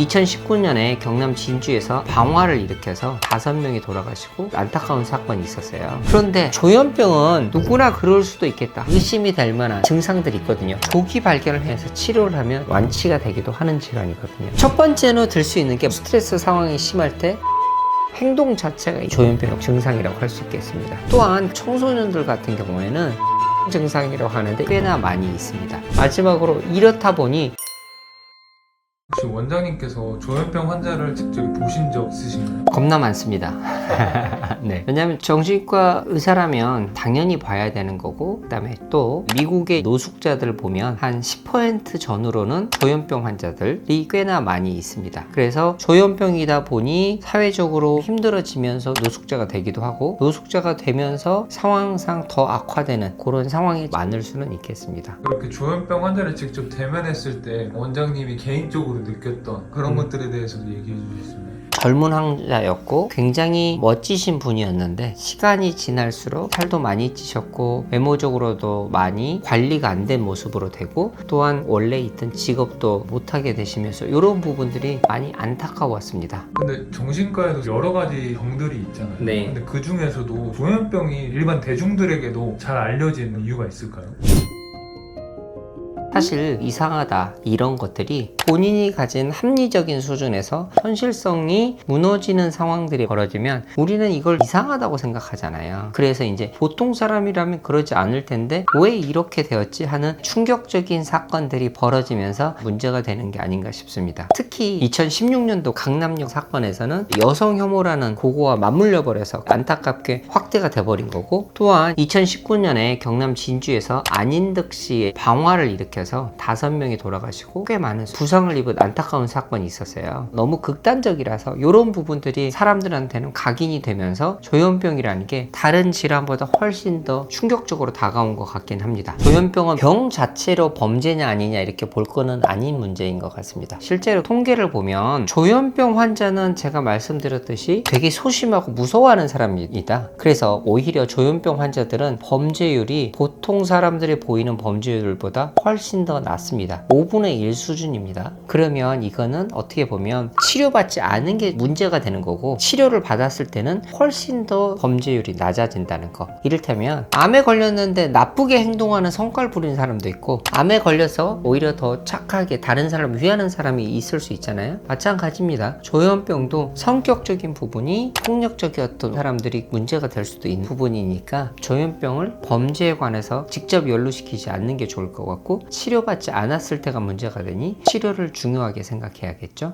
2019년에 경남 진주에서 방화를 일으켜서 5명이 돌아가시고 안타까운 사건이 있었어요. 그런데 조현병은 누구나 그럴 수도 있겠다, 의심이 될 만한 증상들이 있거든요. 조기 발견을 해서 치료를 하면 완치가 되기도 하는 질환이거든요. 첫 번째로 들 수 있는 게 스트레스 상황이 심할 때 행동 자체가 조현병 증상이라고 할 수 있겠습니다. 또한 청소년들 같은 경우에는 증상이라고 하는데 꽤나 많이 있습니다. 마지막으로 이렇다 보니 혹시 원장님께서 조현병 환자를 직접 보신 적 있으신가요? 겁나 많습니다. 네. 왜냐하면 정신과 의사라면 당연히 봐야 되는 거고, 그다음에 또 미국의 노숙자들 보면 한 10% 전후로는 조현병 환자들이 꽤나 많이 있습니다. 그래서 조현병이다 보니 사회적으로 힘들어지면서 노숙자가 되기도 하고, 노숙자가 되면서 상황상 더 악화되는 그런 상황이 많을 수는 있겠습니다. 그렇게 조현병 환자를 직접 대면했을 때 원장님이 개인적으로 느꼈던 그런 것들에 대해서도 얘기해 주실 수 있나요? 젊은 환자였고 굉장히 멋지신 분이었는데 시간이 지날수록 살도 많이 찌셨고 외모적으로도 많이 관리가 안 된 모습으로 되고, 또한 원래 있던 직업도 못하게 되시면서 이런 부분들이 많이 안타까웠습니다. 근데 정신과에도 여러 가지 병들이 있잖아요. 네. 근데 그 중에서도 조현병이 일반 대중들에게도 잘 알려진 이유가 있을까요? 사실 이상하다 이런 것들이 본인이 가진 합리적인 수준에서 현실성이 무너지는 상황들이 벌어지면 우리는 이걸 이상하다고 생각하잖아요. 그래서 이제 보통 사람이라면 그러지 않을 텐데 왜 이렇게 되었지 하는 충격적인 사건들이 벌어지면서 문제가 되는 게 아닌가 싶습니다. 특히 2016년도 강남역 사건에서는 여성 혐오라는 고거와 맞물려 버려서 안타깝게 확대가 돼버린 거고, 또한 2019년에 경남 진주에서 안인득 씨의 방화를 일으켜서 5명이 돌아가시고 꽤 많은 부상을 입은 안타까운 사건이 있었어요. 너무 극단적이라서 이런 부분들이 사람들한테는 각인이 되면서 조현병이라는 게 다른 질환보다 훨씬 더 충격적으로 다가온 것 같긴 합니다. 조현병은 병 자체로 범죄냐 아니냐 이렇게 볼 거는 아닌 문제인 것 같습니다. 실제로 통계를 보면 조현병 환자는 제가 말씀드렸듯이 되게 소심하고 무서워하는 사람입니다. 그래서 오히려 조현병 환자들은 범죄율이 보통 사람들이 보이는 범죄율보다 훨씬 더 낮습니다. 5분의 1 수준입니다. 그러면 이거는 어떻게 보면 치료받지 않은 게 문제가 되는 거고, 치료를 받았을 때는 훨씬 더 범죄율이 낮아진다는 거. 이를테면 암에 걸렸는데 나쁘게 행동하는 성깔 부리는 사람도 있고, 암에 걸려서 오히려 더 착하게 다른 사람을 위하는 사람이 있을 수 있잖아요. 마찬가지입니다. 조현병도 성격적인 부분이 폭력적이었던 사람들이 문제가 될 수도 있는 부분이니까 조현병을 범죄에 관해서 직접 연루시키지 않는 게 좋을 것 같고, 치료받지 않았을 때가 문제가 되니 치료를 중요하게 생각해야겠죠.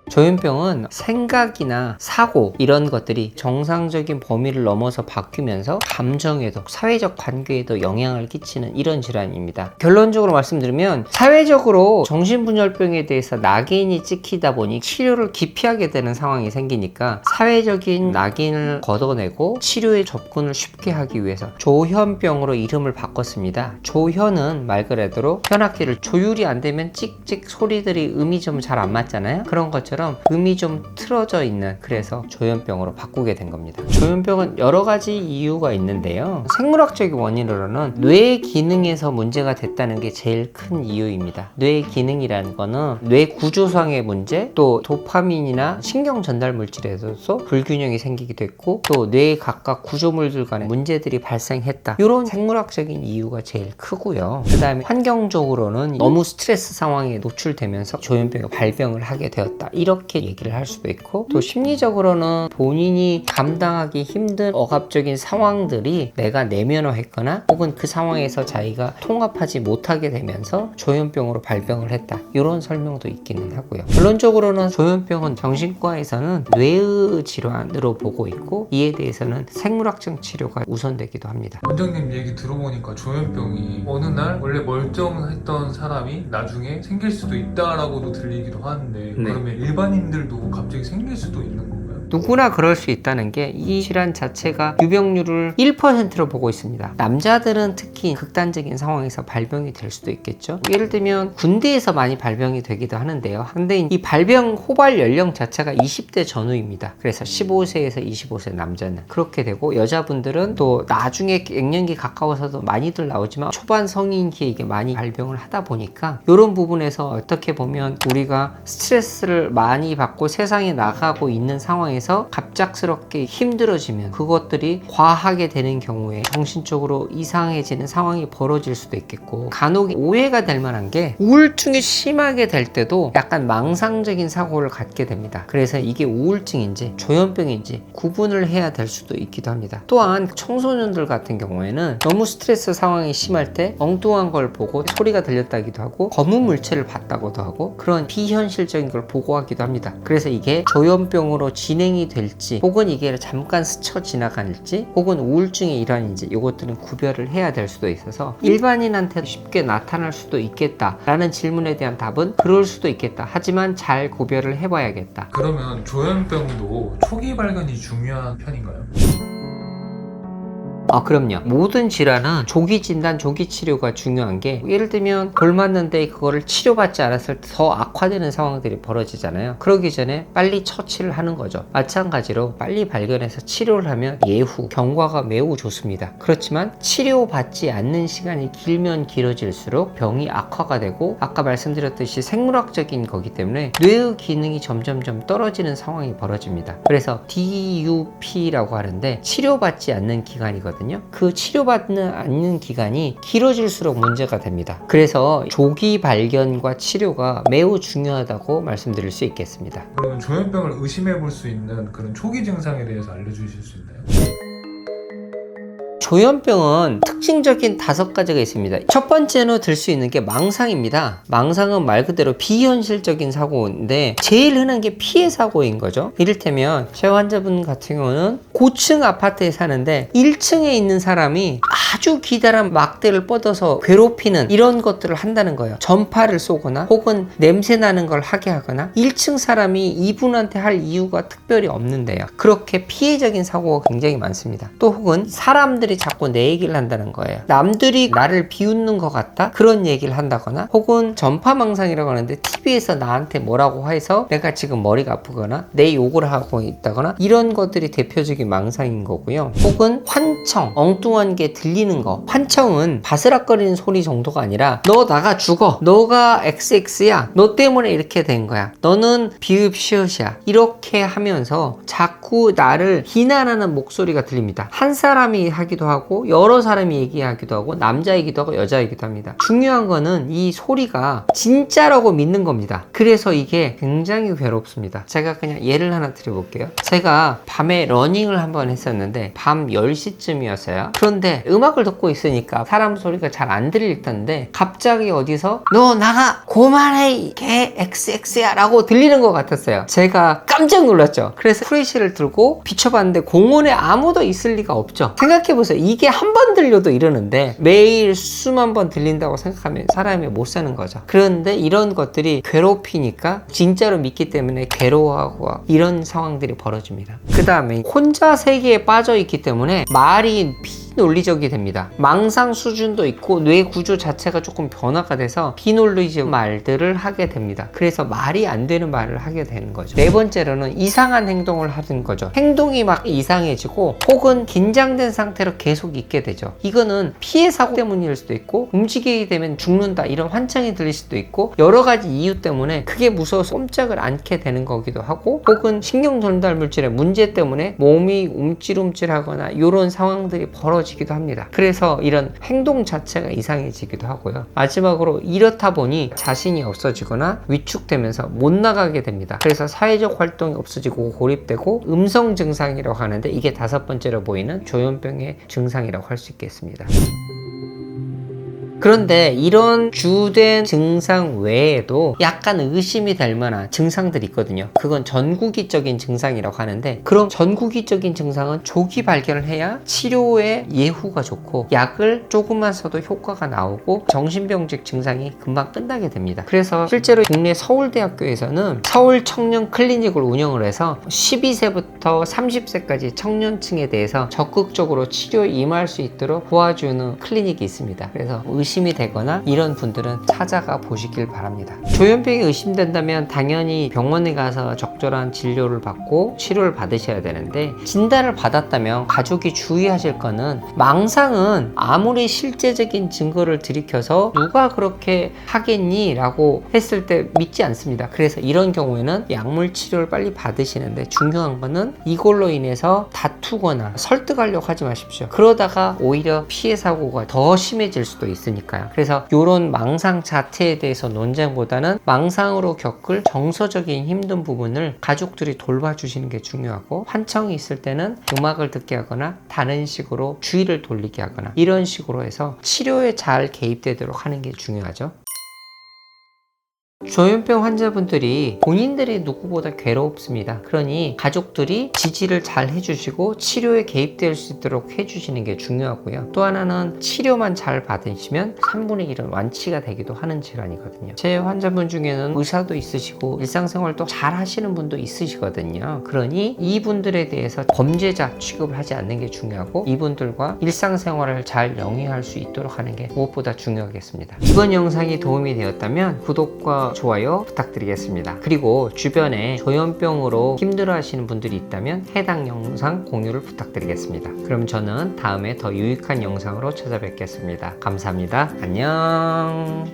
조현병은 생각이나 사고 이런 것들이 정상적인 범위를 넘어서 바뀌면서 감정에도 사회적 관계에도 영향을 끼치는 이런 질환입니다. 결론적으로 말씀드리면 사회적으로 정신분열병에 대해서 낙인이 찍히다 보니 치료를 기피하게 되는 상황이 생기니까 사회적인 낙인을 걷어내고 치료에 접근을 쉽게 하기 위해서 조현병으로 이름을 바꿨습니다. 조현은 말 그대로 현악기를 조율이 안 되면 찍찍 소리들이 음이 좀 잘 안 맞잖아요. 그런 것처럼 음이 좀 틀어져 있는, 그래서 조현병으로 바꾸게 된 겁니다. 조현병은 여러 가지 이유가 있는데요. 생물학적인 원인으로는 뇌 기능에서 문제가 됐다는 게 제일 큰 이유입니다. 뇌 기능이라는 거는 뇌 구조상의 문제, 또 도파민이나 신경 전달 물질에서 불균형이 생기기도 했고, 또 뇌의 각각 구조물들 간에 문제들이 발생했다. 이런 생물학적인 이유가 제일 크고요. 그 다음에 환경적으로는 너무 스트레스 상황에 노출되면서 조현병이 발병을 하게 되었다, 이렇게 얘기를 할 수도 있고, 또 심리적으로는 본인이 감당하기 힘든 억압적인 상황들이 내가 내면화했거나 혹은 그 상황에서 자기가 통합하지 못하게 되면서 조현병으로 발병을 했다, 이런 설명도 있기는 하고요. 결론적으로는 조현병은 정신과에서는 뇌의 질환으로 보고 있고, 이에 대해서는 생물학적 치료가 우선되기도 합니다. 원장님 얘기 들어보니까 조현병이 어느 날 원래 멀쩡했던 사람이 나중에 생길 수도 있다라고도 들리기도 하는데, 네. 그러면 일반인들도 갑자기 생길 수도 있는 건가요? 누구나 그럴 수 있다는 게 이 질환 자체가 유병률을 1%로 보고 있습니다. 남자들은 특히 극단적인 상황에서 발병이 될 수도 있겠죠. 예를 들면 군대에서 많이 발병이 되기도 하는데요. 근데 이 발병 호발 연령 자체가 20대 전후입니다. 그래서 15세에서 25세 남자는 그렇게 되고, 여자분들은 또 나중에 갱년기 가까워서도 많이들 나오지만 초반 성인기에 이게 많이 발병을 하다 보니까 이런 부분에서 어떻게 보면 우리가 스트레스를 많이 받고 세상에 나가고 있는 상황에서 갑작스럽게 힘들어지면 그것들이 과하게 되는 경우에 정신적으로 이상해지는 상황이 벌어질 수도 있겠고, 간혹 오해가 될 만한 게 우울증이 심하게 될 때도 약간 망상적인 사고를 갖게 됩니다. 그래서 이게 우울증인지 조현병인지 구분을 해야 될 수도 있기도 합니다. 또한 청소년들 같은 경우에는 너무 스트레스 상황이 심할 때 엉뚱한 걸 보고 소리가 들렸다기도 하고 검은 물체를 봤다고도 하고 그런 비현실적인 걸 보고하기도 합니다. 그래서 이게 조현병으로 진행이 될지 혹은 이게 잠깐 스쳐 지나갈지 혹은 우울증의 일환인지 이것들은 구별을 해야 될 수도 있어서 일반인한테 쉽게 나타날 수도 있겠다라는 질문에 대한 답은 그럴 수도 있겠다. 하지만 잘 구별을 해봐야겠다. 그러면 조현병도 초기 발견이 중요한 편인가요? 그럼요. 모든 질환은 조기 진단, 조기 치료가 중요한 게, 예를 들면 돌 맞는데 그거를 치료받지 않았을 때 더 악화되는 상황들이 벌어지잖아요. 그러기 전에 빨리 처치를 하는 거죠. 마찬가지로 빨리 발견해서 치료를 하면 예후, 경과가 매우 좋습니다. 그렇지만 치료받지 않는 시간이 길면 길어질수록 병이 악화가 되고, 아까 말씀드렸듯이 생물학적인 거기 때문에 뇌의 기능이 점점점 떨어지는 상황이 벌어집니다. 그래서 DUP라고 하는데 치료받지 않는 기간이거든요. 그 치료받지 않는 기간이 길어질수록 문제가 됩니다. 그래서 조기 발견과 치료가 매우 중요하다고 말씀드릴 수 있겠습니다. 그러면 조현병을 의심해 볼 수 있는 그런 초기 증상에 대해서 알려주실 수 있나요? 조현병은 특징적인 5가지가 있습니다. 첫 번째로 들 수 있는 게 망상입니다. 망상은 말 그대로 비현실적인 사고인데 제일 흔한 게 피해 사고인 거죠. 이를테면 제 환자분 같은 경우는 고층 아파트에 사는데 1층에 있는 사람이 아주 기다란 막대를 뻗어서 괴롭히는 이런 것들을 한다는 거예요. 전파를 쏘거나 혹은 냄새 나는 걸 하게 하거나 1층 사람이 이분한테 할 이유가 특별히 없는데요. 그렇게 피해적인 사고가 굉장히 많습니다. 또 혹은 사람들이 자꾸 내 얘기를 한다는 거예요. 남들이 나를 비웃는 것 같다? 그런 얘기를 한다거나 혹은 전파망상이라고 하는데 TV에서 나한테 뭐라고 해서 내가 지금 머리가 아프거나 내 욕을 하고 있다거나 이런 것들이 대표적인 망상인 거고요. 혹은 환청, 엉뚱한 게 들리는 거. 환청은 바스락거리는 소리 정도가 아니라 너 나가 죽어. 너가 XX야. 너 때문에 이렇게 된 거야. 너는 비읍시옷이야. 이렇게 하면서 자꾸 나를 비난하는 목소리가 들립니다. 한 사람이 하기도 하고 여러 사람이 얘기하기도 하고 남자이기도 하고 여자이기도 합니다. 중요한 거는 이 소리가 진짜라고 믿는 겁니다. 그래서 이게 굉장히 괴롭습니다. 제가 그냥 예를 하나 드려볼게요. 제가 밤에 러닝을 한번 했었는데 밤 10시쯤이었어요. 그런데 음악을 듣고 있으니까 사람 소리가 잘 안 들릴 텐데 갑자기 어디서 너 나가 고만해 개 XX야 라고 들리는 것 같았어요. 제가 깜짝 놀랐죠. 그래서 프레쉬를 들고 비춰봤는데 공원에 아무도 있을 리가 없죠. 생각해보세요. 이게 한 번 들려도 이러는데 매일 수만 번 들린다고 생각하면 사람이 못 사는 거죠. 그런데 이런 것들이 괴롭히니까 진짜로 믿기 때문에 괴로워하고 이런 상황들이 벌어집니다. 그 다음에 혼자 세계에 빠져 있기 때문에 말이 비논리적이 됩니다. 망상 수준도 있고 뇌 구조 자체가 조금 변화가 돼서 비논리적 말들을 하게 됩니다. 그래서 말이 안 되는 말을 하게 되는 거죠. 네 번째로는 이상한 행동을 하는 거죠. 행동이 막 이상해지고 혹은 긴장된 상태로 계속 있게 되죠. 이거는 피해 사고 때문일 수도 있고 움직이게 되면 죽는다 이런 환청이 들릴 수도 있고 여러 가지 이유 때문에 그게 무서워서 꼼짝을 않게 되는 거기도 하고 혹은 신경 전달 물질의 문제 때문에 몸이 움찔움찔하거나 이런 상황들이 벌어지기도 합니다. 그래서 이런 행동 자체가 이상해지기도 하고요. 마지막으로 이렇다 보니 자신이 없어지거나 위축되면서 못 나가게 됩니다. 그래서 사회적 활동이 없어지고 고립되고 음성 증상이라고 하는데 이게 5번째로 보이는 조현병의 증상이라고 할 수 있겠습니다. 그런데 이런 주된 증상 외에도 약간 의심이 될 만한 증상들이 있거든요. 그건 전구기적인 증상이라고 하는데, 그럼 전구기적인 증상은 조기 발견을 해야 치료에 예후가 좋고 약을 조금만 써도 효과가 나오고 정신병적 증상이 금방 끝나게 됩니다. 그래서 실제로 국내 서울대학교에서는 서울 청년 클리닉을 운영을 해서 12세부터 30세까지 청년층에 대해서 적극적으로 치료에 임할 수 있도록 도와주는 클리닉이 있습니다. 그래서 의심이 되거나 이런 분들은 찾아가 보시길 바랍니다. 조현병이 의심된다면 당연히 병원에 가서 적절한 진료를 받고 치료를 받으셔야 되는데, 진단을 받았다면 가족이 주의하실 거는, 망상은 아무리 실제적인 증거를 들이켜서 누가 그렇게 하겠니? 라고 했을 때 믿지 않습니다. 그래서 이런 경우에는 약물 치료를 빨리 받으시는데, 중요한 거는 이걸로 인해서 다투거나 설득하려고 하지 마십시오. 그러다가 오히려 피해 사고가 더 심해질 수도 있으니까요. 그래서 이런 망상 자체에 대해서 논쟁보다는 망상으로 겪을 정서적인 힘든 부분을 가족들이 돌봐주시는 게 중요하고, 환청이 있을 때는 음악을 듣게 하거나 다른 식으로 주의를 돌리게 하거나 이런 식으로 해서 치료에 잘 개입되도록 하는 게 중요하죠. 조현병 환자분들이 본인들이 누구보다 괴롭습니다. 그러니 가족들이 지지를 잘 해주시고 치료에 개입될 수 있도록 해주시는 게 중요하고요. 또 하나는 치료만 잘 받으시면 3분의 1은 완치가 되기도 하는 질환이거든요. 제 환자분 중에는 의사도 있으시고 일상생활도 잘 하시는 분도 있으시거든요. 그러니 이분들에 대해서 범죄자 취급을 하지 않는 게 중요하고, 이분들과 일상생활을 잘 영위할 수 있도록 하는 게 무엇보다 중요하겠습니다. 이번 영상이 도움이 되었다면 구독과 좋아요 부탁드리겠습니다. 그리고 주변에 조현병으로 힘들어 하시는 분들이 있다면 해당 영상 공유를 부탁드리겠습니다. 그럼 저는 다음에 더 유익한 영상으로 찾아뵙겠습니다. 감사합니다. 안녕.